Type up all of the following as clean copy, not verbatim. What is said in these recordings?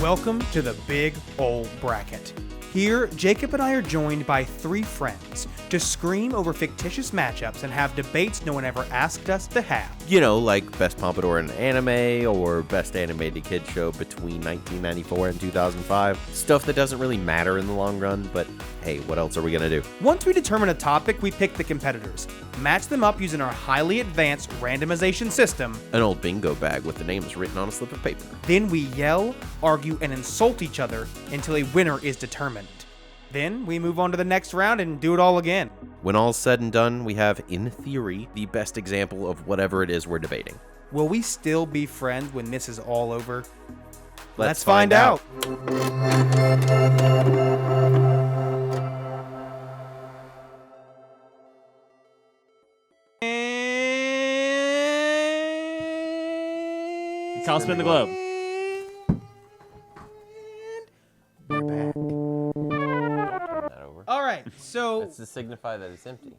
Welcome to the Big Ol' Bracket. Here, Jacob and I are joined by three friends to scream over fictitious matchups and have debates no one ever asked us to have. You know, like Best Pompadour in Anime or Best Animated Kids Show between 1994 and 2005. Stuff that doesn't really matter in the long run, but hey, what else are we gonna do? Once we determine a topic, we pick the competitors, match them up using our highly advanced randomization system. An old bingo bag with the names written on a slip of paper. Then we yell, argue, and insult each other until a winner is determined. Then we move on to the next round and do it all again. When all's said and done, we have, in theory, the best example of whatever it is we're debating. Will we still be friends when this is all over? Let's find out. Kyle, spin the globe. We're back. Turn that over. All right, so That's to signify that it's empty.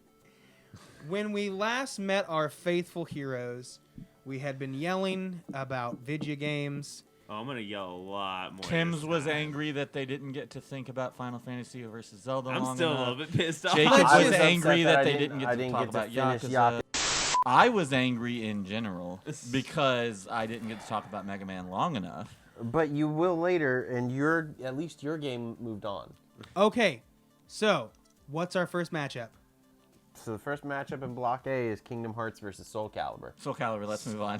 when we last met our faithful heroes, we had been yelling about video games. Oh, I'm gonna yell a lot more. Kim's this was time. angry that they didn't get to think about Final Fantasy versus Zelda. I'm long still enough. a little bit pissed off. Jacob I was was angry upset that that they didn't get to talk about Yakuza. I was angry in general because I didn't get to talk about Mega Man long enough. But you will later, and at least your game moved on. Okay, so what's our first matchup? So the first matchup in Block A is Kingdom Hearts versus Soul Calibur. Soul Calibur, let's move on.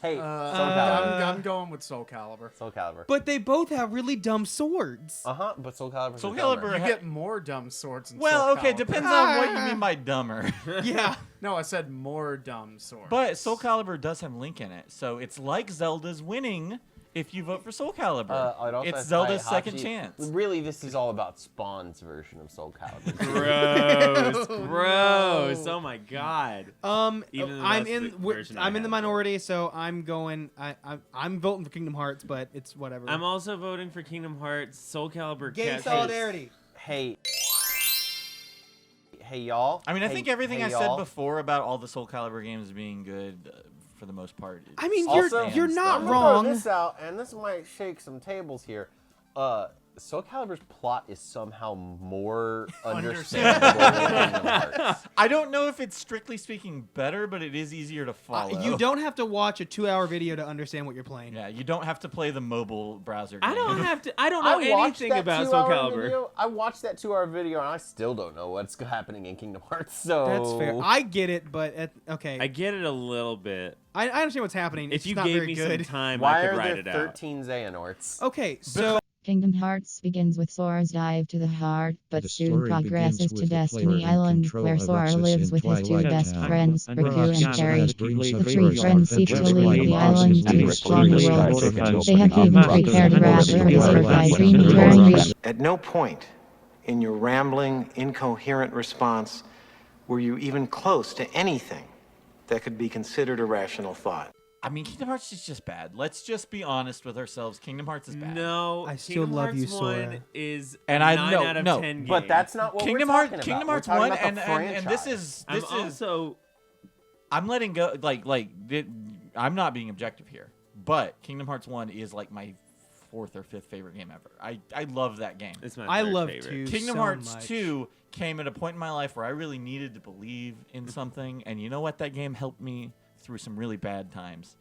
Hey, Soul Calibur. I'm going with Soul Calibur. Soul Calibur. But they both have really dumb swords. But Soul Calibur. Soul Calibur. You get more dumb swords in Well, Soul okay, Calibur. depends on what you mean by dumber. Yeah. No, I said more dumb swords. But Soul Calibur does have Link in it, so it's like Zelda's winning if you vote for Soul Calibur. It's Zelda's second chance. Really, this is all about Spawn's version of Soul Calibur. Gross. Oh my god. Even the I'm best in version I I'm in the have. minority, so I'm going. I'm voting for Kingdom Hearts, but it's whatever. I'm also voting for Kingdom Hearts. Soul Calibur. Gang catches- solidarity. Hey, y'all. I mean, I think everything I said y'all. before about all the Soul Calibur games being good, for the most part. I mean, Also, you're not I'm gonna wrong. Throw this out, and this might shake some tables here. Soul Calibur's plot is somehow more understandable than Kingdom Hearts. I don't know if it's strictly speaking better, but it is easier to follow. You don't have to watch a 2-hour video to understand what you're playing. Yeah, you don't have to play the mobile browser game. I don't have to. I don't know watched anything that about Soul 2-hour Calibur. video. I watched that 2-hour video, and I still don't know what's happening in Kingdom Hearts. So That's fair. I get it, but okay. I get it a little bit. I understand what's happening. If It's you not gave very me good. some time, why I could are write there it out. 13 Xehanorts? Okay, so Kingdom Hearts begins with Sora's dive to the heart, but The soon story progresses begins to with the Destiny player in Island, control where of Sora Roxas lives in with his two Twilight best Town. friends, And Riku and Roxas Terry. has dreams The of three heroes friends and seek to adventures leave like the island Roxas to and explore the Twilight world. Town. They have even prepared raft to purify Dreamy Terry. At no point in your rambling, incoherent response were you even close to anything that could be considered a rational thought. I mean, Kingdom Hearts is just bad. Let's just be honest with ourselves. Kingdom Hearts is bad. No, I still Kingdom love Hearts you, Sora. 1 is And a I 9 know- out of no, 10 game. But that's not what Kingdom we're Hearts, talking about. Kingdom We're Hearts talking 1, about the and this franchise. is I'm also. I'm letting go. I'm not being objective here, but Kingdom Hearts 1 is like my 4th or 5th favorite game ever. I love that game. It's my I third love favorite. to Kingdom so Hearts much. 2 came at a point in my life where I really needed to believe in something, and you know what? That game helped me through some really bad times.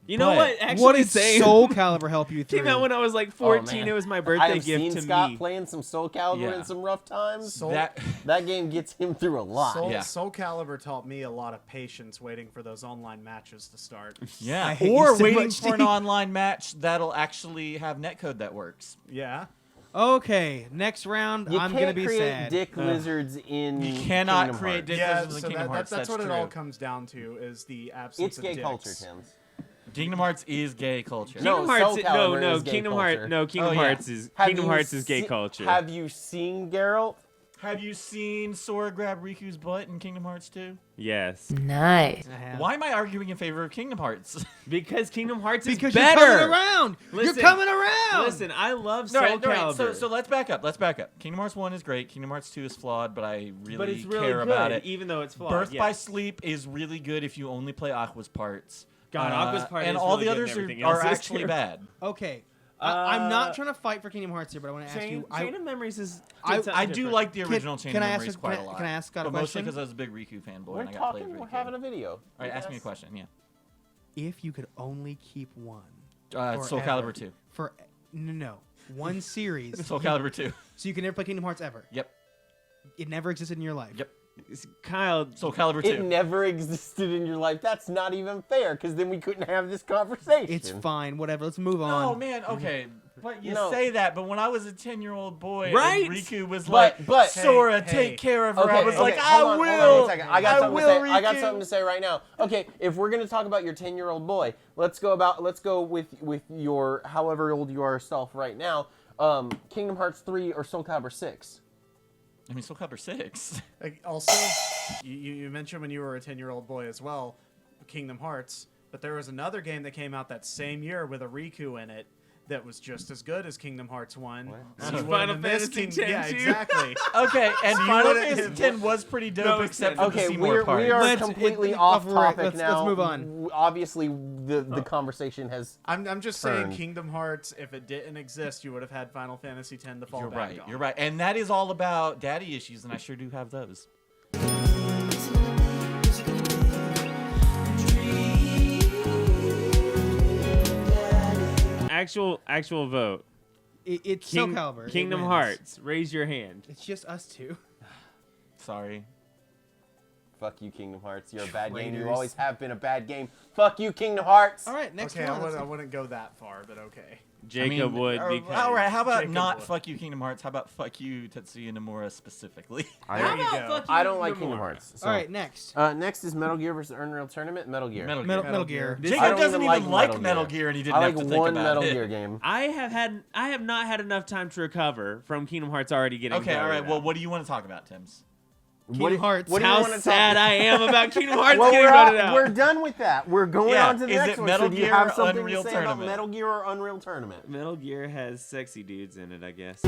You know But what? Actually, what did saying Soul Calibur help you through? came out when I was like Oh, 14. man. It was my I birthday have gift seen to Scott me. playing some Soul Calibur Yeah. in some rough times. That That game gets him through a lot. Soul, Yeah. Soul Calibur taught me a lot of patience waiting for those online matches to start. yeah, I hate you or so waiting much, for an Steve. online match that'll actually have netcode that works. Yeah. Okay, next round. You I'm can't gonna be create sad. dick lizards in You cannot Kingdom create Hearts. dick Yeah, lizards in so Kingdom Hearts. that's what true. it all comes down to is the absence It's of gay dicks. culture, Tim's. Kingdom Hearts is gay culture. No, Kingdom Hearts, Soul Calibur no, is gay Kingdom culture. Hearts, no, Kingdom Oh, yeah. Hearts is Have Kingdom you Hearts is gay se- culture. Have you seen Geralt? Have you seen Sora grab Riku's butt in Kingdom Hearts 2? Yes, Nice. I have. Why am I arguing in favor of Kingdom Hearts? because Kingdom Hearts is Because better. you're coming around. Listen, you're coming around. Listen, I love No, Soul right, no, right. Calibur. So let's back up. Let's back up. Kingdom Hearts 1 is great. Kingdom Hearts 2 is flawed, but I really, but it's really care good, about it. even though it's flawed. Birth yes. by Sleep is really good if you only play Aqua's parts. God, Aqua's part and is all really the good and others everything are else is actually terrible. bad. Okay. I'm not trying to fight for Kingdom Hearts here, but I want to ask you. Chain of Memories is. I do different. like the original Chain can of I ask Memories a- quite can I- a lot. can I ask Scott a but mostly question? because I was a big Riku fanboy We're and I got played talking. Riku. We're having a video. All right, ask me a question. Yeah. If you could only keep one. Soul forever, Calibur 2. No. One series. Soul Calibur 2. So you can never play Kingdom Hearts ever. Yep. It never existed in your life. Yep. Kyle. Soul Calibur 2. It never existed in your life. That's not even fair, because then we couldn't have this conversation. It's fine. Whatever. Let's move on. Oh man, okay. But you No. say that, but when I was a 10-year-old boy, Right? and Riku was But- like, but- Sora, Hey, take care of her. Okay, I was like, I hold on will. a second. I got something to will, say. I got Riku. something to say right now. Okay, if we're gonna talk about your 10-year-old boy, let's go with your however old you are self right now. Kingdom Hearts 3 or Soul Calibur 6. I mean, Soul Calibur 6. Like, also, you mentioned when you were a 10-year-old boy as well, Kingdom Hearts, but there was another game that came out that same year with a Riku in it that was just as good as Kingdom Hearts 1. So you Final wouldn't have missed Fantasy X Yeah, too. exactly. Okay, and So you Final wouldn't Fantasy have- 10 was pretty dope, No, except it's for Okay, the Seymour part. we are Let's- completely it- off right, topic let's now. move on. Obviously, the conversation has. I'm just Turn. saying Kingdom Hearts, if it didn't exist, you would have had Final Fantasy X to fall You're back right. on. You're right, and that is all about daddy issues, and I sure do have those. Actual vote. It's Soul Calibur. It Kingdom wins. Hearts. Raise your hand. It's just us two. Sorry. Fuck you, Kingdom Hearts. You're a bad game. You Traitors. always have been a bad game. Fuck you, Kingdom Hearts. All right, next Okay, one. I wouldn't go that far, but okay. Jacob would because. All right, how about Jacob not would. fuck you, Kingdom Hearts? How about fuck you, Tetsuya Nomura specifically? There you go. fuck you, I don't like Nomura? Kingdom Hearts. So. All right, next. Next is Metal Gear vs. Unreal Tournament. Metal Gear. Metal Gear. This- I Jacob don't doesn't even even like like Metal Metal Gear. Gear, and he didn't I have like to think one about Metal it. Gear game. I have not had enough time to recover from Kingdom Hearts already getting. Okay, all right. voted Well, out. what do you want to talk about, Tims? Kingdom Hearts. What do you How wanna talk sad about? I am about Kingdom Hearts Well, getting voted out. we're done with that. We're going Yeah, on to the is next it one. Metal So do you Gear have or something Unreal to say about Tournament? Metal Gear or Unreal Tournament? Metal Gear has sexy dudes in it, I guess.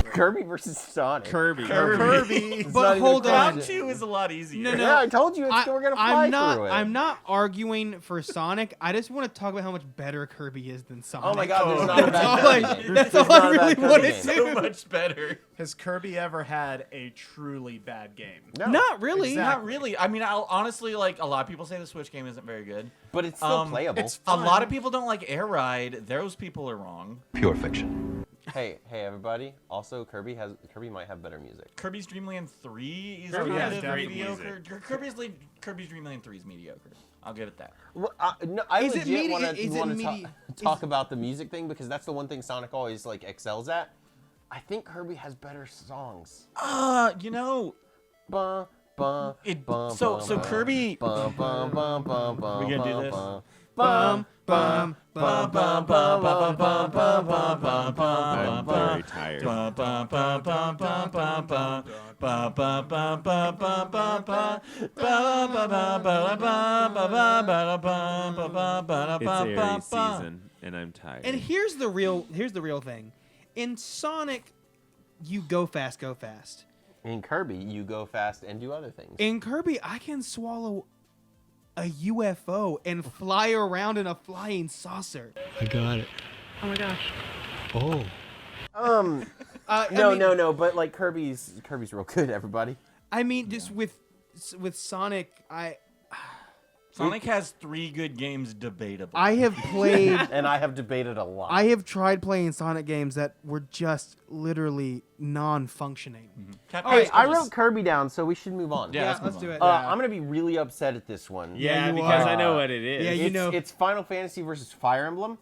Kirby versus Sonic. Kirby. It's But not even hold a on. Round 2 is a lot easier. No, no. Yeah, I told you we're gonna fly through it. I'm not arguing for Sonic. I just want to talk about how much better Kirby is than Sonic. Oh my God, there's not a That's all bad I- Kirby game. that's There's all I not a really bad Kirby wanted game. to- So much better. Has Kirby ever had a truly bad game? No, Not really. Exactly. Not really. I mean, honestly, like, a lot of people say the Switch game isn't very good. but it's still playable. it's A fun. lot of people don't like Air Ride. Those people are wrong. Hey, everybody. Also, Kirby might have better music. Kirby's Dream Land 3 is Kirby kind has of great mediocre. Kirby's Dream Land 3 is mediocre. I'll give it that. Well, no, I Is it legit medi- want is it to medi- talk about the music thing because that's the one thing Sonic always like excels at. I think Kirby has better songs. You know, Bum, bum, It- bum, so- bum, so bum, Kirby- Bum, bum, bum, bum, bum, We gonna do bum, this? bum, Bum, bum, bum, bum, bum, bum, bum, bum, bum, bum, I'm very tired. It's Aries season, and I'm tired. And here's the real thing. In Sonic, you go fast, go fast. In Kirby, you go fast and do other things. In Kirby, I can swallow a UFO and fly around in a flying saucer. No, but like Kirby's real good, everybody. I mean, just with Sonic, Sonic has 3 good games debatable. I have played. And I have debated a lot. I have tried playing Sonic games that were just literally non-functioning. Hey, I wrote Kirby down, so we should move on. Yeah, let's move do on. it. I'm gonna be really upset at this one. yeah, you because are. I know what it is. Yeah, you know. It's Final Fantasy versus Fire Emblem.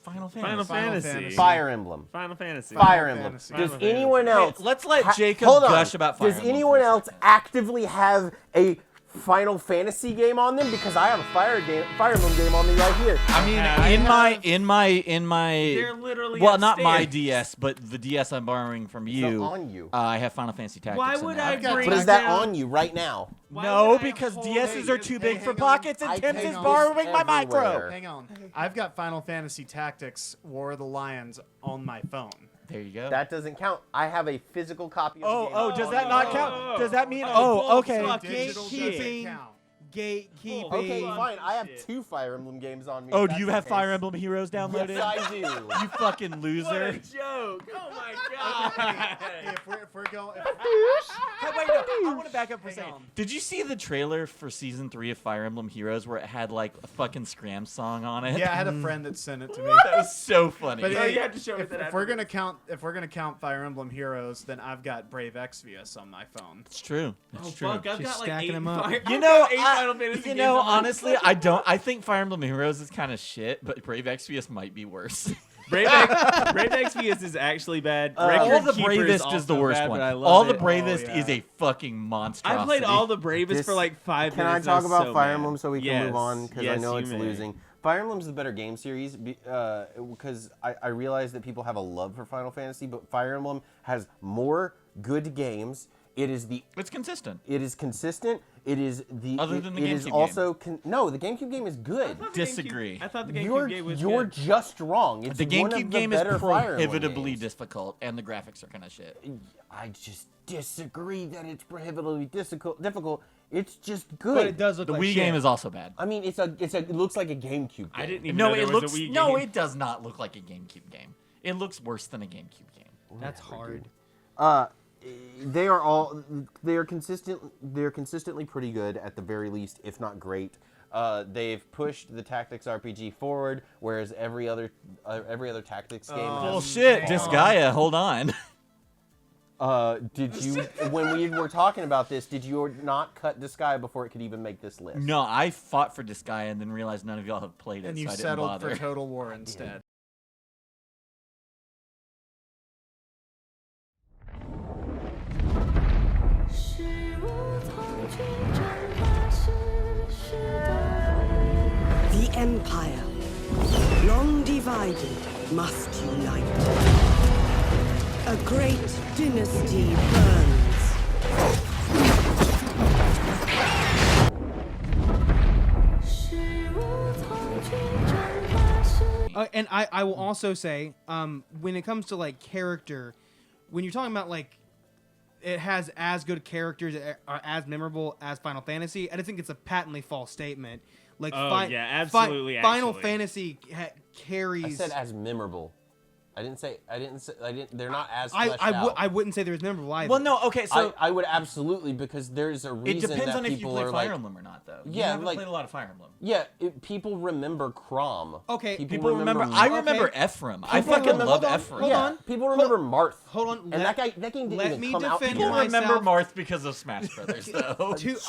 Final Final Fantasy. Fantasy. Fire Emblem. Final Fantasy. Fire Emblem. Fantasy. Does Final anyone Fantasy. else? Let's let Jacob hold on. gush about Fire Does Emblem anyone for a else second. actively have a Final Fantasy game on them? Because I have a Fire Emblem game on me right here. I mean, in my. They're literally Well, not my upstairs. DS, but the DS I'm borrowing from you. not on you. I have Final Fantasy Tactics. Why in would there. I I've got- bring But is that down- on you right now? Why No, would I because hold- DSs are too big for hang on. pockets, and I Tim take is this borrowing my everywhere. micro. Hang on. I've got Final Fantasy Tactics War of the Lions on my phone. There you go. That doesn't count. I have a physical copy of the game. does that not count? Does that mean? Oh, Oh, okay. fuck. Digital Gatekeeping. doesn't count. gatekeeping. Okay, Fuck fine. I have shit. 2 Fire Emblem games on me. Oh, if do you that's have the Fire case. Emblem Heroes downloaded? Yes, I do. You fucking What loser. a joke! Oh my god! if we're going, Hey, wait, no, I want to back up for a Hang second. on. Did you see the trailer for season 3 of Fire Emblem Heroes where it had like a fucking Scram song on it? yeah, I had a friend that sent it to me. That was so funny. But Oh, hey, you have to show me if, that if we're gonna afterwards. count Fire Emblem Heroes, then I've got Brave Exvius on my phone. It's true. Oh It's true. fuck! I've She's got like stacking 8 them up. Fire- You I've know, got 8 Final Fantasy you games know, on my honestly, phone. I don't. I think Fire Emblem Heroes is kind of shit, but Brave Exvius might be worse. Brave Exvius is actually bad. All Record the Keeper Bravest also is the worst bad, one. but I love All the it. Bravest Oh, yeah. is a fucking monstrosity. I played all the Bravest This- for like 5 Can I minutes. talk and about so Fire mad. Emblem so we can Yes. move on? Because I Yes, know you it's may. losing. Fire Emblem's the better game series because I realize that people have a love for Final Fantasy, but Fire Emblem has more good games. It is It's consistent. It is consistent. It is the. Other than the it is GameCube also no. The GameCube game is good. I thought the Disagree. I thought the GameCube You're game was you're good. just wrong. It's The one of GameCube the game is better Fire Emblem prohibitively games. difficult, and the graphics are kind of shit. I just disagree that it's prohibitively difficult. It's just good. But it does look The like Wii shit. game is also bad. I mean, it looks like a GameCube game. I didn't even No, know there it was looks a Wii no, game. it does not look like a GameCube game. It looks worse than a GameCube game. That's hard. They are consistently pretty good at the very least, if not great. They've pushed the tactics RPG forward, whereas every other tactics game. Bullshit, Disgaea, hold on. Did you when we were talking about this? Did you not cut Disgaea before it could even make this list? No, I fought for Disgaea and then realized none of y'all have played it, And so you I didn't settled bother. for Total War instead. The Empire, long divided, must unite. A great dynasty burns. And I will also say, when it comes to like character, when you're talking about like it has as good characters that are as memorable as Final Fantasy, I just think it's a patently false statement. Like, Oh, yeah, absolutely, Final actually. Fantasy carries. I said as memorable. I didn't say. They're not as fleshed I out. wouldn't say there's memorable either. Well, no, okay, so I would absolutely, because there's a it reason depends that on if you people play are Fire like. Emblem or not, though. Yeah, you haven't like- played a lot of Fire Emblem. Yeah, people remember Chrom. Okay, People remember. I remember Ephraim. I People fucking remember- love hold on, Ephraim. hold Yeah, on. people remember Marth. Hold on. And that game didn't let even me come out. defend People yet. remember myself. Marth because of Smash Brothers, though.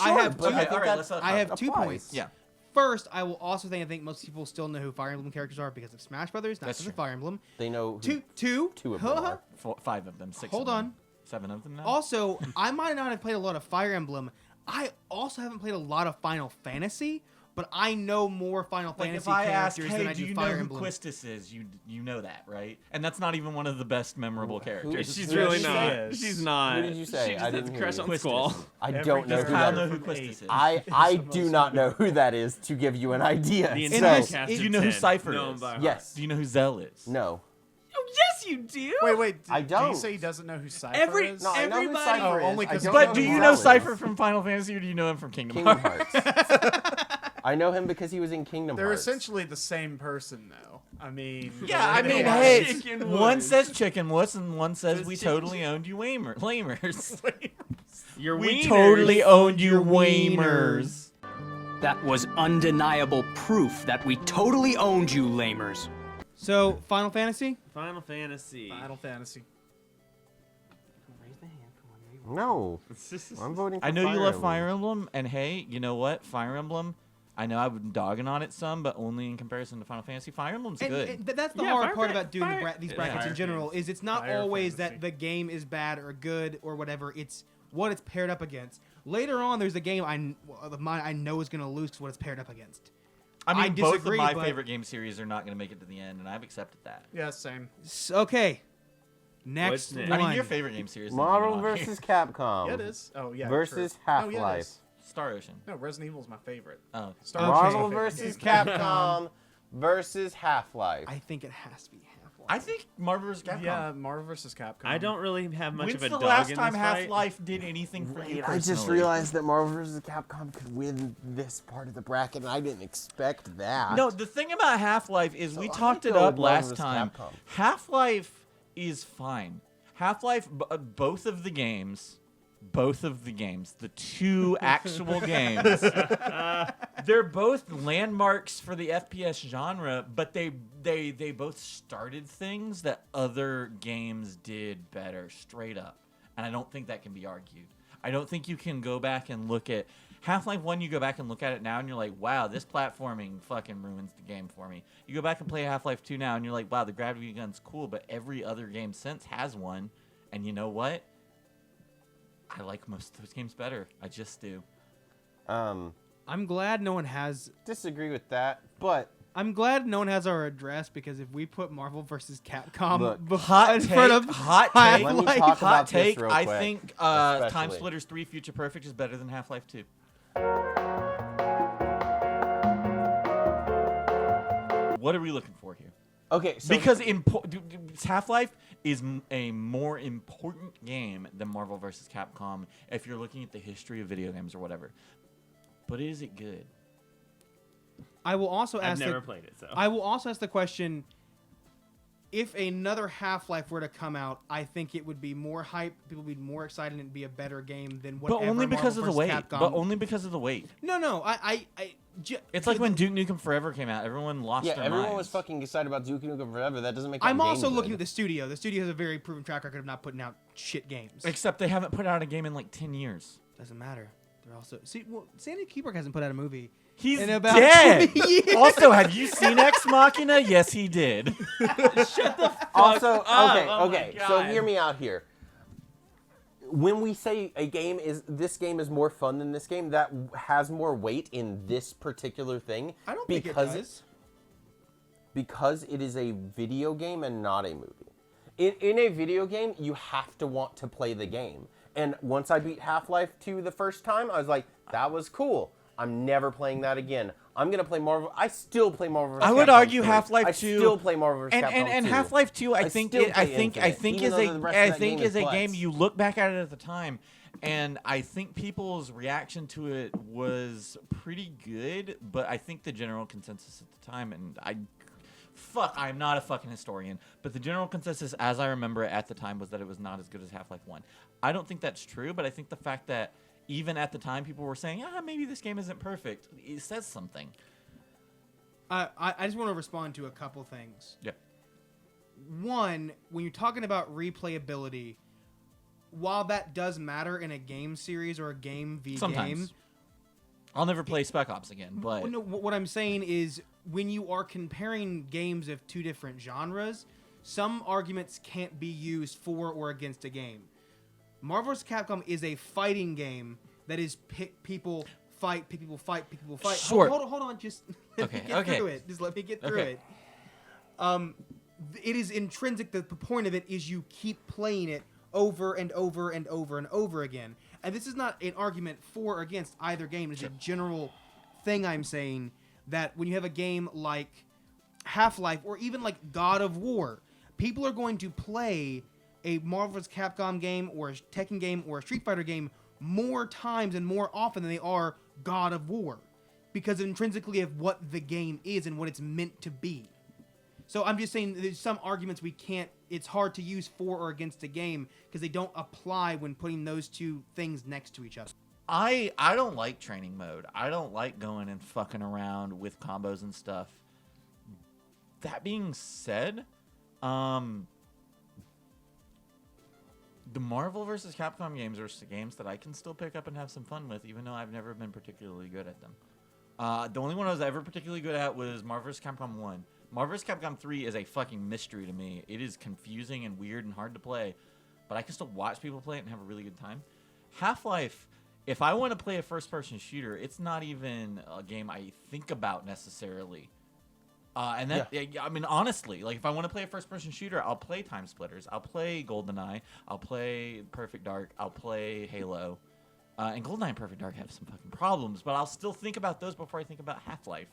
I have but two. I think alright, that let's I have 2 applies. points. Yeah. First, I will also say I think most people still know who Fire Emblem characters are because of Smash Brothers, not That's because of true. Fire Emblem. They know who Two two of them are. 5 of them, 6 Hold of them. on. 7 of them now? Also, I might not have played a lot of Fire Emblem. I also haven't played a lot of Final Fantasy, but I know more Final Like, Fantasy if I ask, characters hey, than I do do you know Fire who Emblem. Quistis is? You know that, right? And that's not even one of the best memorable characters. She's Who really did you not. say? She's not. Who did you say? She just I has didn't a hear crush you. on Quistis. Squall. I Every don't know who character Kyle that know is. who from Quistis 8 is. I the do most not know memorable. who that is to give you an idea. The In entire this- cast do of you know who 10 Cypher know is? him by heart. Yes. Do you know who Zell is? No. Oh, yes, you do. Wait. I Did don't. you say he doesn't know who Cypher Every- is? No, I know who Everybody- Cypher Oh, is. only I 'cause don't you But know do who you Zell know is. Cypher from Final Fantasy or do you know him from Kingdom Kingdom Hearts? Hearts. I know him because he was in Kingdom They're Hearts. essentially the same person, though. I mean, Yeah, I they mean, are. hey, Chicken one Woods. says chicken wuss and one says Says we chicken- totally owned you lamers. Your We wieners. totally owned you wamers. That was undeniable proof that we totally owned you, lamers. So, Final Fantasy? Final Fantasy. Final Fantasy. No, I'm voting for I know Fire you love Emblem. Fire Emblem, and hey, you know what? Fire Emblem, I know I've been dogging on it some, but only in comparison to Final Fantasy. Fire Emblem's good. And that's the Yeah, hard Fire part Fan- about doing Fire- these yeah, brackets Fire in general. Fantasy. Is it's not Fire always Fantasy. that the game is bad or good or whatever. It's what it's paired up against. Later on, there's a game I know is going to lose 'cause what it's paired up against. I mean, both of disagree, my but- favorite game series are not going to make it to the end, and I've accepted that. Yeah, same. Okay. Next What's next? one. I mean, your favorite game series is Marvel moving on vs. Capcom. Yeah, it is. Oh, yeah. Versus true. Half-Life. Oh, yeah, it is. here. Star Ocean. No, Resident Evil's my favorite. Oh, Star Okay. Wars's my Marvel favorite vs. game. Capcom versus Half-Life. I think it has to be Half-Life. I think Marvel vs. Capcom. Yeah, Marvel vs. Capcom. I don't really have much When's of a the dog last in time this fight. Half-Life did anything for you Wait, personally? I just realized that Marvel vs. Capcom could win this part of the bracket, and I didn't expect that. No, the thing about Half-Life is So we I talked it go up with Marvel last vs. time. Capcom. Half-Life is fine. Half-Life, both of the games, the two actual games, they're both landmarks for the FPS genre, but they both started things that other games did better, straight up. And I don't think that can be argued. I don't think you can go back and look at Half-Life 1, you go back and look at it now, and you're like, wow, this platforming fucking ruins the game for me. You go back and play Half-Life 2 now, and you're like, wow, the gravity gun's cool, but every other game since has one. And you know what? I like most of those games better. I just do. I'm glad no one has. Disagree with that, but I'm glad no one has our address, because if we put Marvel vs. Capcom Look, Hot in take, front of hot take, Let me Half-Life- talk hot about this take. real I quick, think especially. Time Splitters 3 Future Perfect is better than Half-Life 2. What are we looking for here? Okay, so Because Half-Life is a more important game than Marvel vs. Capcom if you're looking at the history of video games or whatever. But is it good? I will also I've ask. never played it, so. I will also ask the question: if another Half-Life were to come out, I think it would be more hype. People would be more excited, and it'd be a better game than whatever. But only because Marvel of the vs. wait. Capcom. But only because of the wait. No. It's like when Duke Nukem Forever came out. Everyone lost yeah, their everyone minds. was fucking excited about Duke Nukem Forever. That doesn't make. I'm that also game looking good. at the studio. The studio has a very proven track record of not putting out shit games. Except they haven't put out a game in like 10 years. Doesn't matter. They're also Sandy Kubrick hasn't put out a movie. He's in about dead. 20 years. Also, have you seen Ex Machina? Yes, he did. Also, up. okay, Oh my okay. So God. hear me out here. When we say this game is more fun than this game, that has more weight in this particular thing. I don't think it does. Because it is a video game and not a movie. In a video game, you have to want to play the game. And once I beat Half-Life 2 the first time, I was like, that was cool. I'm never playing that again. I'm gonna play Marvel. I still play Marvel vs. I would Capcom argue 3. Half-Life 2. I still play Marvel vs. Capcom 2. And Half-Life 2, I think still is play a game you look back at it at the time, and I think people's reaction to it was pretty good, but I think the general consensus at the time, and I'm not a fucking historian, but the general consensus as I remember it at the time was that it was not as good as Half-Life 1. I don't think that's true, but I think the fact that even at the time people were saying, maybe this game isn't perfect, it says something. I just want to respond to a couple things. Yeah. One, when you're talking about replayability, while that does matter in a game series or a game v Sometimes. game, I'll never play Spec Ops again, but no, what I'm saying is when you are comparing games of two different genres, some arguments can't be used for or against a game. Marvel vs. Capcom is a fighting game that is pick people fight, pick people fight, pick people fight. Sure. Hold on, just let me get through it. Just let me get through it. It is intrinsic. The point of it is you keep playing it over and over and over and over again. And this is not an argument for or against either game. It's a general thing I'm saying that when you have a game like Half-Life or even like God of War, people are going to play a Marvel vs. Capcom game or a Tekken game or a Street Fighter game more times and more often than they are God of War because intrinsically of what the game is and what it's meant to be. So I'm just saying there's some arguments it's hard to use for or against a game because they don't apply when putting those two things next to each other. I don't like training mode. I don't like going and fucking around with combos and stuff. That being said, the Marvel vs. Capcom games are games that I can still pick up and have some fun with, even though I've never been particularly good at them. The only one I was ever particularly good at was Marvel vs. Capcom 1. Marvel vs. Capcom 3 is a fucking mystery to me. It is confusing and weird and hard to play, but I can still watch people play it and have a really good time. Half-Life, if I want to play a first-person shooter, it's not even a game I think about necessarily. I mean, honestly, like if I want to play a first-person shooter, I'll play Time Splitters, I'll play GoldenEye, I'll play Perfect Dark, I'll play Halo, and GoldenEye and Perfect Dark have some fucking problems, but I'll still think about those before I think about Half-Life.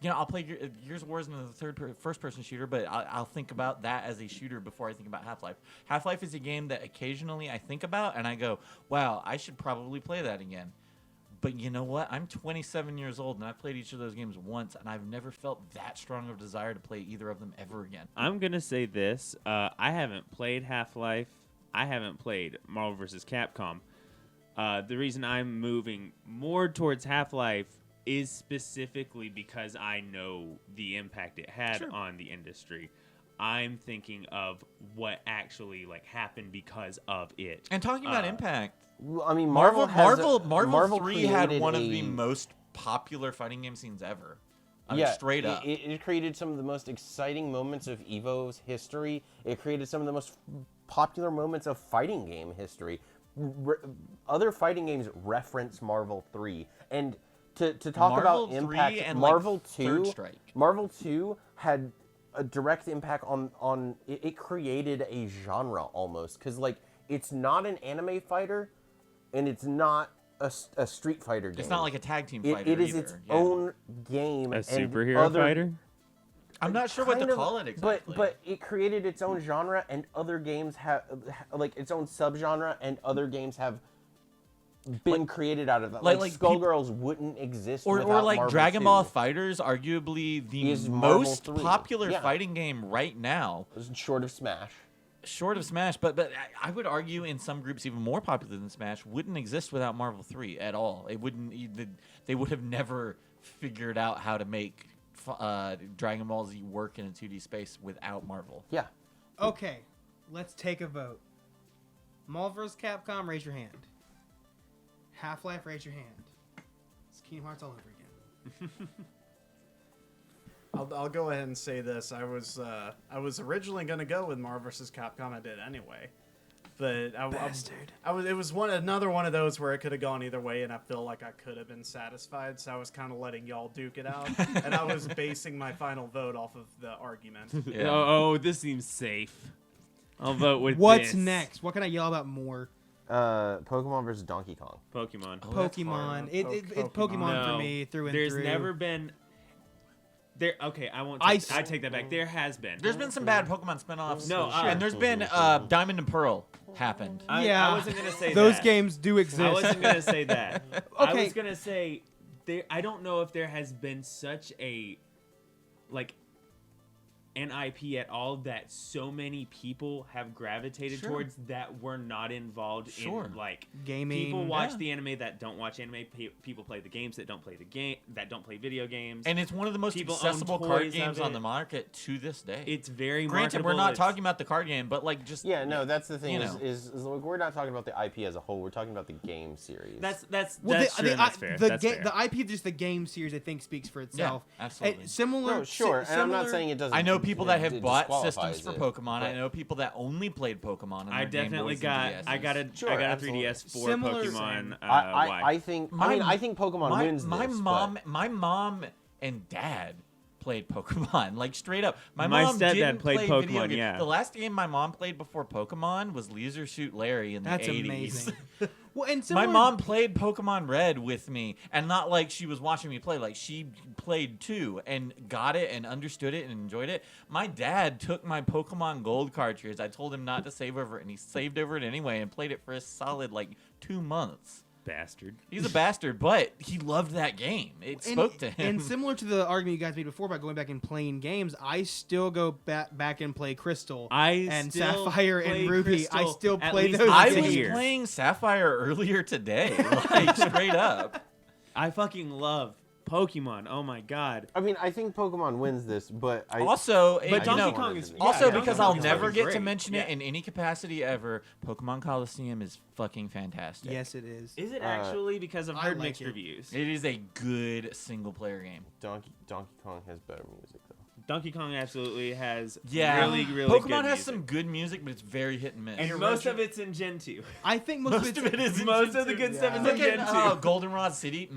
I'll play Gears of War as a first-person shooter, but I'll think about that as a shooter before I think about Half-Life. Half-Life is a game that occasionally I think about, and I go, wow, I should probably play that again. But you know what? I'm 27 years old, and I've played each of those games once, and I've never felt that strong of a desire to play either of them ever again. I'm going to say this. I haven't played Half-Life. I haven't played Marvel vs. Capcom. The reason I'm moving more towards Half-Life is specifically because I know the impact it had on the industry. I'm thinking of what actually happened because of it. And talking about impact, I mean, Marvel 3 had created one of the most popular fighting game scenes ever. I mean, straight up. It created some of the most exciting moments of EVO's history. It created some of the most popular moments of fighting game history. Other fighting games reference Marvel 3. And to talk Marvel about impact, and, Marvel Third 2, Strike. Marvel 2 had a direct impact on it created a genre almost, because it's not an anime fighter, and it's not a Street Fighter game. It's not like a tag team fighter. It is either. its own game. A and superhero fighter? I'm not sure what to call it exactly. But it created its own genre, and other games have its own subgenre, and other games have been created out of that. Like Skullgirls wouldn't exist without Marvel Dragon 2. Ball Fighters, arguably the most popular fighting game right now. Short of Smash. Short of Smash, but I would argue in some groups even more popular than Smash wouldn't exist without Marvel 3 at all. It wouldn't. They would have never figured out how to make Dragon Ball Z work in a 2D space without Marvel. Yeah. Okay, let's take a vote. Marvel vs. Capcom, raise your hand. Half-Life, raise your hand. It's Kingdom Hearts all over again. I'll go ahead and say this. I was originally gonna go with Marvel vs. Capcom. I did anyway, but it was another one of those where it could have gone either way, and I feel like I could have been satisfied. So I was kind of letting y'all duke it out, and I was basing my final vote off of the argument. Yeah. Oh, this seems safe. I'll vote with What's this. next? What can I yell about more? Pokemon versus Donkey Kong. Pokemon. Oh, Pokemon. It's Pokemon for me through and through. There's never been. There. Okay, I won't. I take that back. There has been. There's been some bad Pokemon spinoffs. No, and there's been Diamond and Pearl happened. Yeah, I wasn't gonna say those that. games do exist. I wasn't gonna say that. Okay. I was gonna say I don't know if there has been such a an IP at all that so many people have gravitated towards that were not involved in gaming. People watch the anime that don't watch anime. People play the games that don't play the game that don't play video games. And it's one of the most People accessible own card toys games of on it. the market to this day. It's very granted. marketable. We're not talking about the card game, but just that's the thing. Is we're not talking about the IP as a whole. We're talking about the game series. That's Well, true, and that's fair. That's fair. The IP of just the game series, I think, speaks for itself. Yeah, absolutely. Similar. No, sure, and I'm not saying it doesn't. I know people that have it bought disqualifies systems for it, Pokemon. I know people that only played Pokemon. I definitely got. I got a 3DS for Similar- Pokemon. I think. I think Pokemon wins my this. mom and dad played Pokemon, straight up. My My mom stepdad didn't played play Pokemon, video games. yeah. The last game my mom played before Pokemon was Leisure Suit Larry in the 80s. That's amazing. Well, and My similar, mom played Pokemon Red with me, and not like she was watching me play. Like, she played too and got it and understood it and enjoyed it. My dad took my Pokemon Gold cartridge. I told him not to save over it, and he saved over it anyway and played it for a solid 2 months. Bastard. He's a bastard, but he loved that game. It spoke to him. And similar to the argument you guys made before about going back and playing games, I still go back and play Crystal and still Sapphire play and Ruby. Crystal I still at play least those I once a was year. playing Sapphire earlier today, straight up. I fucking love Pokemon. Oh my god. I mean, I think Pokemon wins this, but Also, But Donkey Kong is also Donkey because Kong I'll is never fucking get to great. mention it in any capacity ever. Pokemon Coliseum is fucking fantastic. Yes, it is. Is it actually? Because I've heard like mixed it. reviews. It is a good single player game. Donkey Kong has better music though. Donkey Kong absolutely has Yeah, really Pokemon good has music. some good music, but it's very hit and miss. And most of it's in Gen 2. I think most of it is in Most Gen of the 2. good stuff is in Look Gen 2. at Goldenrod City.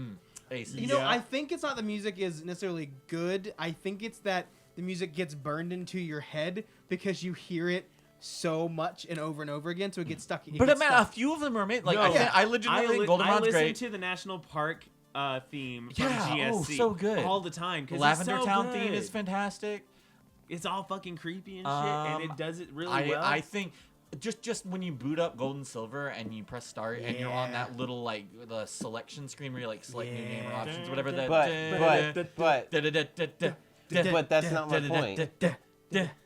Aces. You know, I think it's not the music is necessarily good. I think it's that the music gets burned into your head because you hear it so much and over again, so it gets stuck. But man, a few of them are made. Like No. I legitimately think Goldenrod's I listened great. to the National Park theme from Yeah, GSC. oh, so good. All the time. The 'cause Lavender it's so Town good. theme is fantastic. It's all fucking creepy and shit, and it does it really well. I think just when you boot up Gold and Silver and you press start and you're on Yeah. that little like the selection screen where you like select new game or options, whatever. That But that's not my point.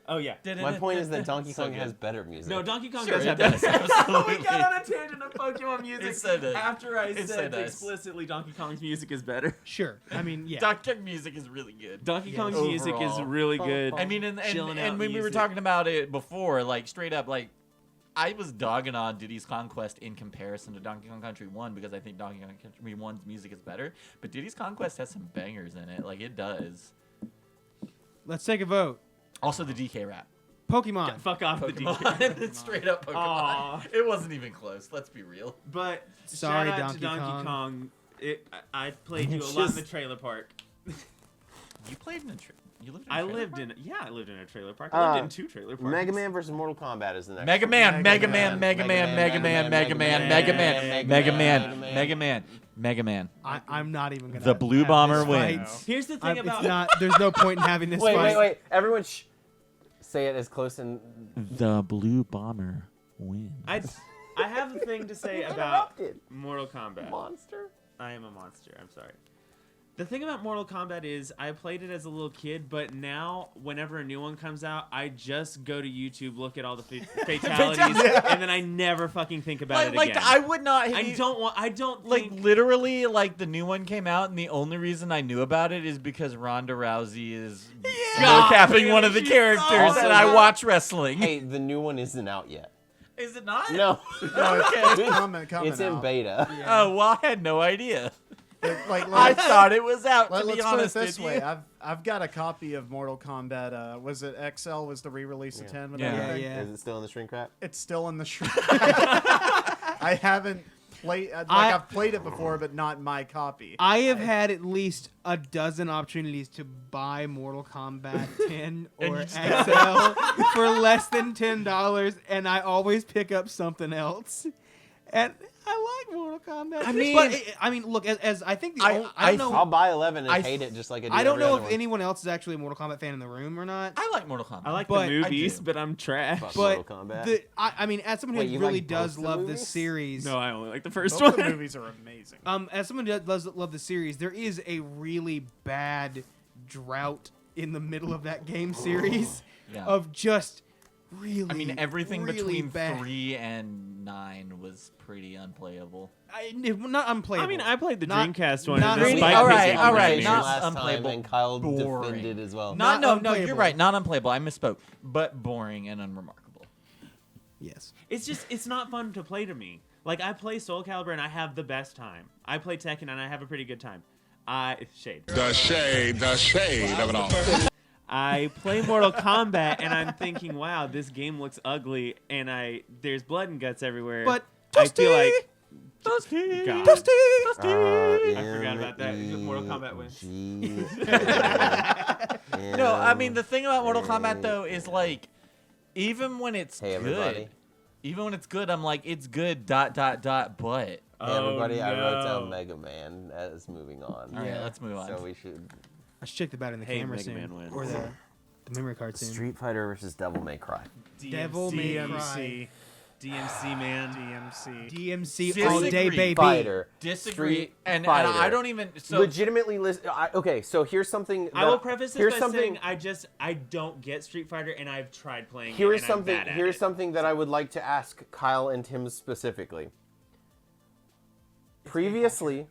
Oh yeah. My point is that Donkey So Kong good. has better music. No, Donkey Kong Sure, does it have does. that. Absolutely. We got on a tangent of Pokemon music. It's so nice. After I It's so said nice. explicitly Donkey Kong's music is better. Sure. I mean, yeah. Donkey Kong music is really good. Donkey Kong's Overall. music is really good. I mean, Chilling out and when we were music. talking about it before, like straight up, like I was dogging on Diddy's Conquest in comparison to Donkey Kong Country 1 because I think Donkey Kong Country 1's music is better. But Diddy's Conquest has some bangers in it, like it does. Let's take a vote. Also, the DK rap. Pokemon. Fuck off the DK. Pokemon. Straight up Pokemon. Aw. It wasn't even close. Let's be real. But Sorry, shout out to Donkey Donkey Kong. Kong. I played you a It's lot in the just- trailer park. You played in a you lived in a I trailer lived park? in I lived in a trailer park. I lived in 2 trailer parks. Mega Man versus Mortal Kombat is the next. Mega one. Man, Mega Man, Mega Man, Mega Man, Mega Man, Mega Man, Mega Man, Mega Man, Mega Man. I'm not even gonna. The Blue have Bomber this fight. wins. Here's the thing about It's not. There's no point in having this Wait, fight. wait, wait! Everyone, shh. Say it as close and. The Blue Bomber wins. I have a thing to say about Interrupted. Mortal Kombat. Monster. I am a monster. I'm sorry. The thing about Mortal Kombat is I played it as a little kid, but now whenever a new one comes out, I just go to YouTube, look at all the fatalities, and then I never fucking think about it Like again. I would not. I don't Like think, literally, like the new one came out, and the only reason I knew about it is because Ronda Rousey is capping one of the she's characters, so and I good. watch wrestling. Hey, the new one isn't out yet. Is it not? No. It's coming It's in out. beta. Oh well, I had no idea. Like, I thought it was out. To let's be put it honest this with way: you. I've got a copy of Mortal Kombat. Was it XL? Was the re-release of 10? With Yeah. everything? Yeah. Is it still in the shrink wrap? It's still in the shrine. I haven't played. I've played it before, but not my copy. I have had at least a dozen opportunities to buy Mortal Kombat 10 And or you just- XL for less than $10, and I always pick up something else. And I like Mortal Kombat. I mean, look, as I think I don't know. I'll buy 11 and I hate it just like I do I don't every know other if one. anyone else is actually a Mortal Kombat fan in the room or not. I like Mortal Kombat. I like but- the movies, I do. but I'm trash. Fuck But Mortal Kombat. I mean, as someone Wait, who you really like both does the love movies? this series, No, I only like the first Both one. the movies are amazing. as someone who does love the series, there is a really bad drought in the middle of that game series Yeah. of just really. I mean, everything really between bad. 3 and 9 was pretty unplayable. Not unplayable. I mean, I played the Not- Dreamcast one. not and really- despite all right, picking all on right, it, not last unplayable, time, and Kyle boring. defended as well. Not No, you're unplayable. right. Not unplayable. I misspoke. But boring and unremarkable. yes. it's not fun to play to me. Like I play Soul Calibur and I have the best time. I play Tekken and I have a pretty good time. Shade. The shade of it all. I play Mortal Kombat and I'm thinking, wow, this game looks ugly and there's blood and guts everywhere. But I feel like Dusty. God. Dusty. I forgot about that. The Mortal Kombat wins. No, I mean the thing about Mortal Kombat though is like, even when it's Hey, good, everybody. even when it's good, I'm like, it's good. ... But Hey, everybody, I wrote no. down Mega Man as moving on. all right, let's move on. So we should. I should check the bat in the Hey, camera Mega soon, Man wins. or the memory card soon. Street Fighter versus Devil May Cry. Devil May Cry. DMC. DMC, man. DMC. DMC all day, Disagree. baby. Fighter. Disagree, Street and Fighter. I don't even. So Legitimately listen. Okay, so here's something. I will that- preface this here's by something, saying I don't get Street Fighter and I've tried playing Here's it and something. I'm bad at Here's it. something that I would like to ask Kyle and Tim specifically. Previously,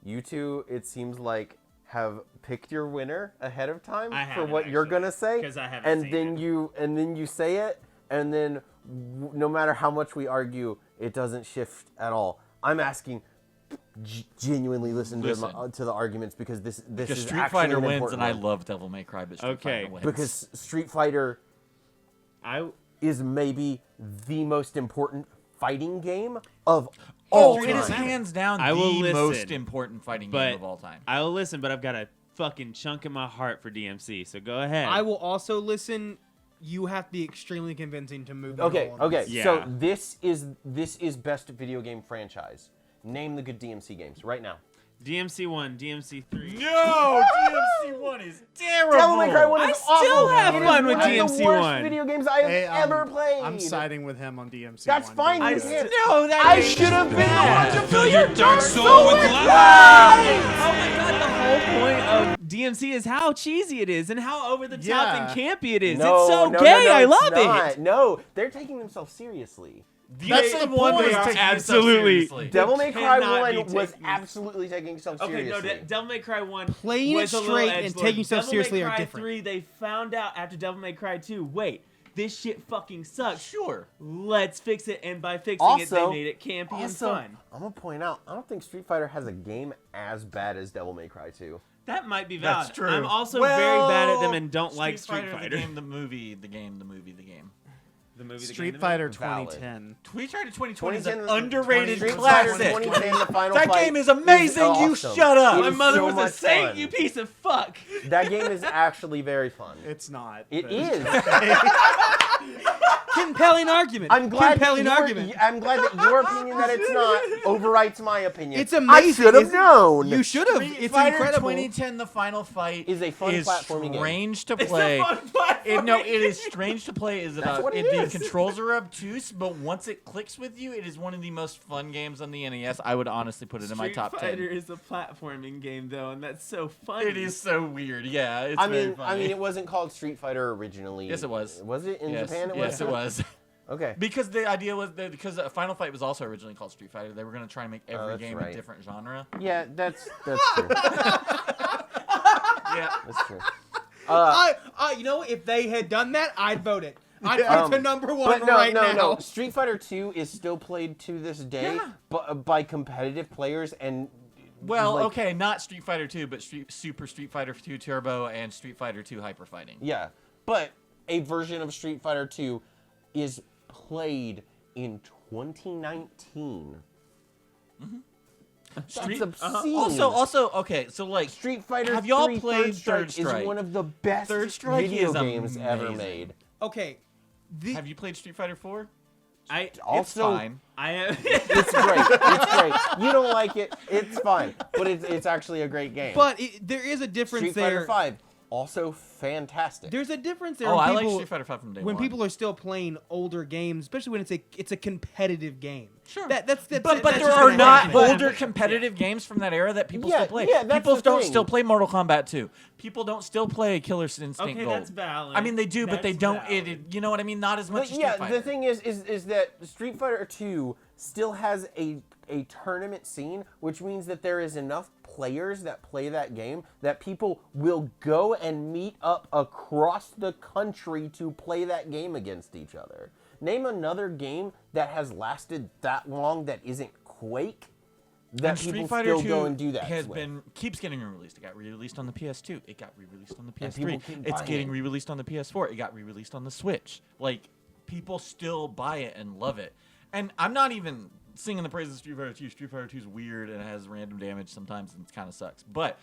you two, it seems like, have picked your winner ahead of time I for haven't, what you're actually, gonna say, 'cause I haven't and seen then it. you say it, and then no matter how much we argue, it doesn't shift at all. I'm asking. Genuinely listen. To the arguments because this because is Street actually Fighter an wins, important and I one. love Devil May Cry, but Street Okay. Fighter wins. Because Street Fighter is maybe the most important fighting game of all it is time. hands down I will the most listen, important fighting but game of all time. I will listen, but I've got a fucking chunk in my heart for DMC. So go ahead. I will also listen. You have to be extremely convincing to move. me Okay, along. okay. Yeah. So this is best video game franchise. Name the good DMC games right now. DMC 1, DMC 3. No, DMC 1 is terrible. Devil May Cry 1 I is still awful. have It is fun with one of DMC the worst 1. video games I have Hey, ever played. I'm siding with him on DMC. That's 1. fine. I You can't. know that I game should have is been the bad. one to fill your dark soul with Oh light. my god, the whole point of DMC is how cheesy it is and how over the top and campy it is. No, it's so no, gay. no, I it's love not. it. No, they're taking themselves seriously. That's the one they that's are taking absolutely. itself seriously. Devil May Cry cannot 1 be was taken- absolutely taking itself Okay, no, seriously. Devil May Cry 1 Playing was it a little straight and edgelord. taking yourself Devil seriously May are Cry different. 3, they found out after Devil May Cry 2, wait, this shit fucking sucks. Sure. Let's fix it, and by fixing it, they made it campy and fun. I'm gonna point out, I don't think Street Fighter has a game as bad as Devil May Cry 2. That might be valid. That's true. I'm also very bad at them and don't like Street Fighter. Fighter. The game, the movie, the game, the movie, the game. The movie, the Street game, Fighter Valid. 2010. Street Fighter 2020 is 2010 an underrated Street classic. Fighter 2010, the final That fight game is amazing. You awesome. shut up. It My is mother so was a much saint, fun. you piece of fuck. That game is actually very fun. It's not. It but- is. Compelling argument. I'm glad. Compelling that argument. I'm glad that your opinion that it's not overwrites my opinion. It's amazing. I should have It's- known. You should have. Street It's Fighter incredible. 2010, the final fight, Is a fun platforming game. strange to It's play. a fun platforming No, it is strange to play. Is about what it the is. controls are obtuse, but once it clicks with you, it is one of the most fun games on the NES. I would honestly put it in my top Street Fighter 10. is a platforming game, though, and that's so funny. It is so weird. Yeah, it's I very mean, funny. it wasn't called Street Fighter originally. Yes, it was. Was it in yes, Japan? yes, it was. Okay. Because the idea was that because Final Fight was also originally called Street Fighter, they were going to try and make every that's game right. a different genre. Yeah, that's true. Yeah. That's true. You know, if they had done that, I'd vote it. I'd Yeah. put it to number one But no, right no, now. no. Street Fighter 2 is still played to this day by competitive players and. Well, like, okay, not Street Fighter 2, but Super Street Fighter 2 Turbo and Street Fighter 2 Hyper Fighting. Yeah, but a version of Street Fighter 2 is played in 2019. That's obscene. Also, okay, so like Street Fighter have y'all 3 played Third Third Strike? Is one of the best Third Strike video is games ever amazing. made. Okay. Have you played Street Fighter 4? Also, It's fine. I am. It's great. It's great. You don't like it, it's fine. But it's actually a great game. But there is a difference Street there. Fighter 5, also fantastic. There's a difference there. Oh, when I like people, Street Fighter 5 from day when one. people are still playing older games, especially when it's a competitive game. Sure. That's But that's there just are gonna not happen. older competitive games from that era that people Yeah, still play. yeah, that's People the don't thing. still play Mortal Kombat 2. People don't still play Killer Instinct Okay, Gold. that's valid. I mean, they do, but they That's don't. valid. You know what I mean? Not as much But as yeah, Street Fighter. the thing is that Street Fighter 2 still has a tournament scene, which means that there is enough players that play that game that people will go and meet up across the country to play that game against each other. Name another game that has lasted that long that isn't Quake that And people Street Fighter still 2 go and do that has with. keeps getting re-released. It got re-released on the PS2. It got re-released on the And PS3. people keep It's buying getting it. re-released on the PS4. It got re-released on the Switch. Like, people still buy it and love it. And I'm not even singing the praises of Street Fighter 2. Street Fighter 2 is weird and it has random damage sometimes and it kind of sucks. But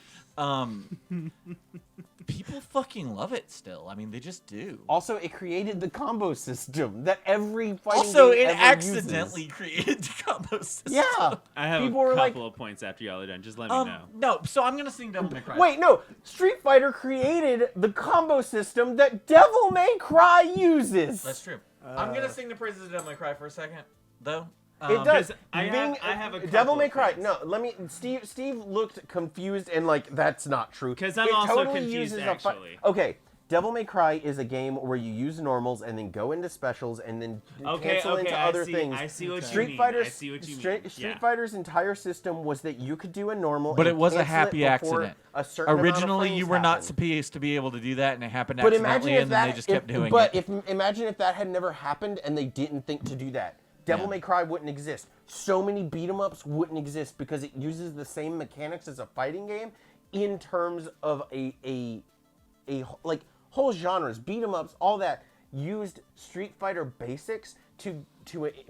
people fucking love it still. I mean, they just do. Also, it created the combo system that every fighting Also, game it ever accidentally uses. created the combo system. Yeah. I have People a were couple like, of points after y'all are done. Just let me know. No, so I'm gonna sing Devil May Cry. wait, no. Street Fighter created the combo system that Devil May Cry uses. That's true. I'm gonna sing the praises of Devil May Cry for a second, though. It does. I have a Devil couple May of Cry. things. No, let me. Steve looked confused and like that's not true. 'Cause I'm It also totally confused, uses actually. Okay, Devil May Cry is a game where you use normals and then go into specials and then cancel into I other see, things. I see what you Street mean. Fighter's, I see what you Street, mean. Street Yeah. Fighter's entire system was that you could do a normal, But and it was a cancel it happy before accident. A certain amount of Originally, you frames were not happened. supposed to be able to do that, and it happened But accidentally, imagine if and then that, they just kept doing but it. imagine if that had never happened and they didn't think to do that. Devil Yeah. May Cry wouldn't exist. So many beat 'em ups wouldn't exist because it uses the same mechanics as a fighting game in terms of a like whole genres, beat 'em ups, all that used Street Fighter basics to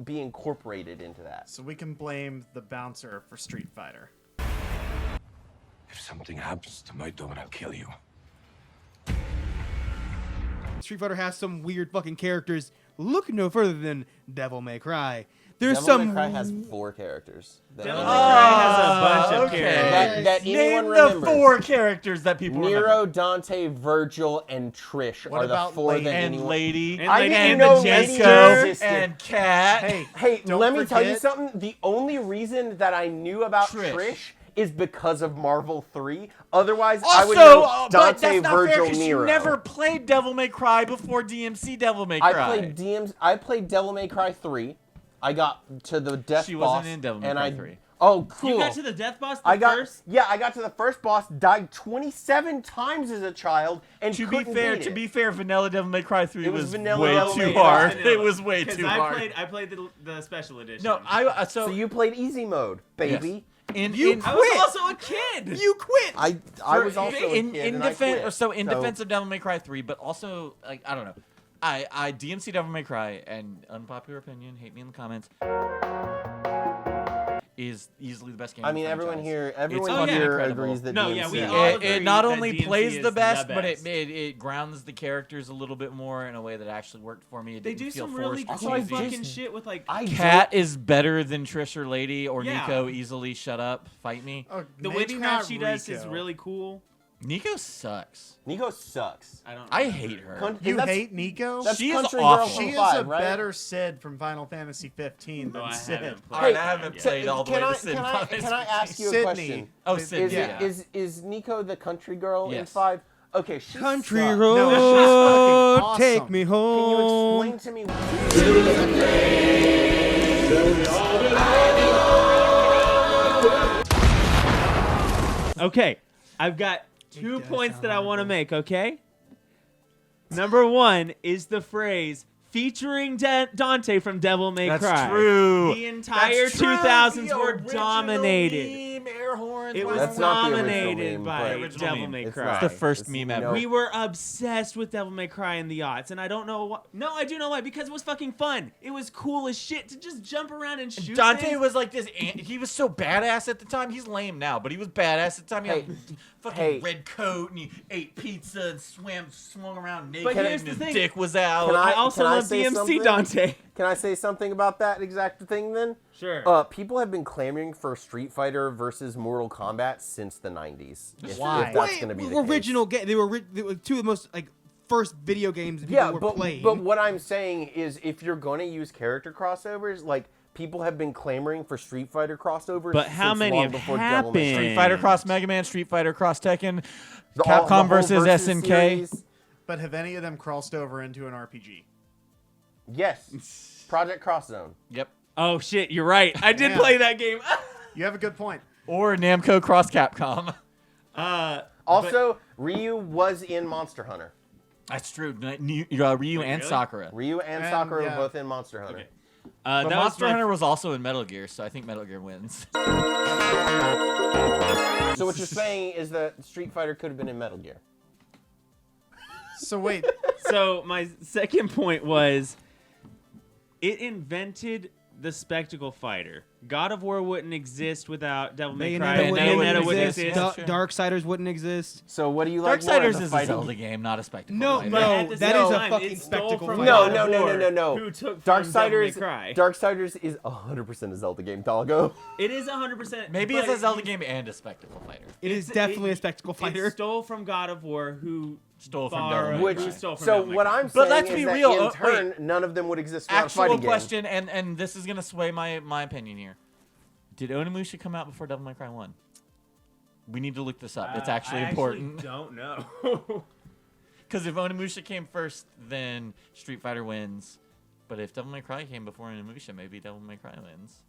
be incorporated into that. So we can blame the bouncer for Street Fighter. If something happens to my dog, I'll kill you. Street Fighter has some weird fucking characters. Look no further than Devil May Cry. There's Devil some. May Cry has 4 characters. Devil May Cry has a bunch of okay. characters. That Name anyone the remembers. 4 characters that people Nero, remember. Dante, Virgil, and Trish What are the about 4 Lady? that And anyone... Lady. And I Lady didn't and know the Lady Jessica existed. And Cat. Hey, Hey, let me tell you forget- something. The only reason that I knew about Trish is because of Marvel 3. Otherwise, I would Also, know but Dante, that's not fair Virgil, because Nero. you never played Devil May Cry before DMC Devil May Cry. I played Devil May Cry 3. I got to the death She boss. wasn't in Devil May and Cry I, 3. Oh, cool. You got to the death boss I got first? Yeah, I got to the first boss, died 27 times as a child, and To couldn't beat it. be fair, Vanilla Devil May Cry 3 It was was vanilla way Devil too May hard. Cry. It was way Because too hard. I played the special edition. No, So you played easy mode, baby. I was also a kid. You quit. I was also a kid, in and I defense. quit. So in defense of Devil May Cry 3, but also like I don't know, I DMC Devil May Cry, and unpopular opinion, hate me in the comments, is easily the best game. I in the mean, everyone franchise. here, It's everyone fucking here incredible. agrees that No, DMC yeah, we is- all It agree not that only DMC plays is the best, but best. it grounds the characters a little bit more in a way that actually worked for me. It They didn't do feel some really forced cool or cheesy. fucking shit with like. Cat is better than Trish or Lady or Yeah. Nico. Easily shut up, fight me. Oh, The maybe witchcraft not she does is Rico. really cool. Nico sucks. Nico sucks. I hate her. You That's- hate Nico? That's She is Country awful. Girl She from is 5, a right? better Sid from Final Fantasy 15 than No, I Sid. haven't played. Alright, I haven't played all the way to Sid. Can I ask you a Sydney. question? Oh, Is- Sydney. yeah. Is Nico the country girl in Yes. 5? Okay, she Country sucks. road, No, she's fucking take awesome. me Can home. you explain to me? Okay, I've got 2 does points sound that I want to horrible. make. Okay. Number 1 is the phrase featuring Dante from Devil May That's Cry. true. The entire That's true. 2000s The were original dominated. Meme, air horns, It wow, was That's not the original dominated meme, by but- Original Devil meme. May It's Cry. not. It's the first It's- meme you ever. know- We were obsessed with Devil May Cry in the aughts, and I don't know why. No, I do know why. Because it was fucking fun. It was cool as shit to just jump around and shoot Dante things. was like this. He was so badass at the time. He's lame now, but he was badass at the time. He had fucking hey. red coat and he ate pizza and swung around naked. But here's and the his thing. dick was out. Can I also can I love say DMC something? Dante. Can I say something about that exact thing then? Sure. People have been clamoring for Street Fighter versus Mortal Kombat since the 90s. Why? If that's going to be the original case. game. They were two of the most like first video games that people Yeah, were but playing. what I'm saying is if you're going to use character crossovers, like people have been clamoring for Street Fighter crossovers But how since many long have before Devil May Cry. happened? Street Fighter cross Mega Man, Street Fighter cross Tekken, The Capcom whole versus SNK. series. But have any of them crossed over into an RPG? Yes. Project Cross Zone. Yep. Oh shit, you're right. I did Yeah. play that game. You have a good point. Or Namco cross Capcom. Also, Ryu was in Monster Hunter. That's true. Ryu and really? Sakura. Ryu and And, Sakura yeah. were both in Monster Hunter. Okay. But that Monster was my Hunter was also in Metal Gear, so I think Metal Gear wins. So what you're saying is that Street Fighter could have been in Metal Gear. So wait, So my second point was, it invented the spectacle fighter. God of War wouldn't exist without Devil May Cry. Bayonetta Bayonetta wouldn't wouldn't exist. exist. Da- Darksiders wouldn't exist. So what do you like more? Darksiders the is a fighting- Zelda game, not a spectacle. No, fighter. But no, at the that same is a time, fucking it stole spectacle from fighter. No, God no, of no, War, no, no, no. Who took from Devil May Darksiders, Cry. Darksiders is 100% a Zelda game, doggo. It is 100%. Maybe but it's a Zelda it- game and a spectacle fighter. It is It's- definitely it- a spectacle It fighter. stole from God of War, who Stole from borrowed- Devil May Which, Cry. stole from so Devil May what Cry. I'm But saying let's is be that real, in turn, wait. none of them would exist without a Actual fighting game. question, and this is gonna sway my opinion here. Did Onimusha come out before Devil May Cry 1? We need to look this up. It's actually I important. don't know. Because if Onimusha came first, then Street Fighter wins. But if Devil May Cry came before Onimusha, maybe Devil May Cry wins.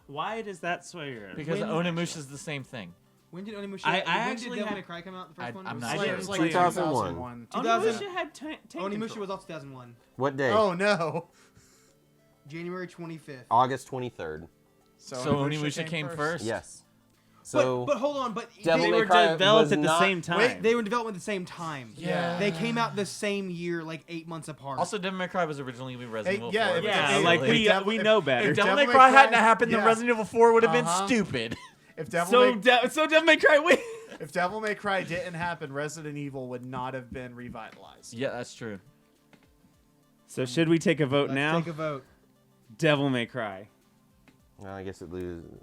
Why does that sway your? Because Onimusha is the same thing. When did Onimusha? I when actually did Devil had- May Cry come out? The first one. I'm Was not it sure. it was like 2001. 2000 had tank Onimusha control. was also 2001. What day? Oh no. January 25th. August 23rd. So Onimusha came first? Yes. So but hold on, but Devil They May were Cry developed was at the not- same time. they were in development at the same time. Yeah. They came out the same year, like 8 months apart. Also, Devil May Cry was originally Resident Evil yeah, 4. if- which yeah, is like silly. we know better. If Devil Devil May May Cry Cry- hadn't happened, then yeah. Resident Evil 4 would have been Uh-huh. stupid. If Devil So May so Devil May Cry wins. if Devil May Cry didn't happen, Resident Evil would not have been revitalized. Yeah, that's true. So should we take a vote Let's now? take a vote. Devil May Cry. Well, I guess it loses.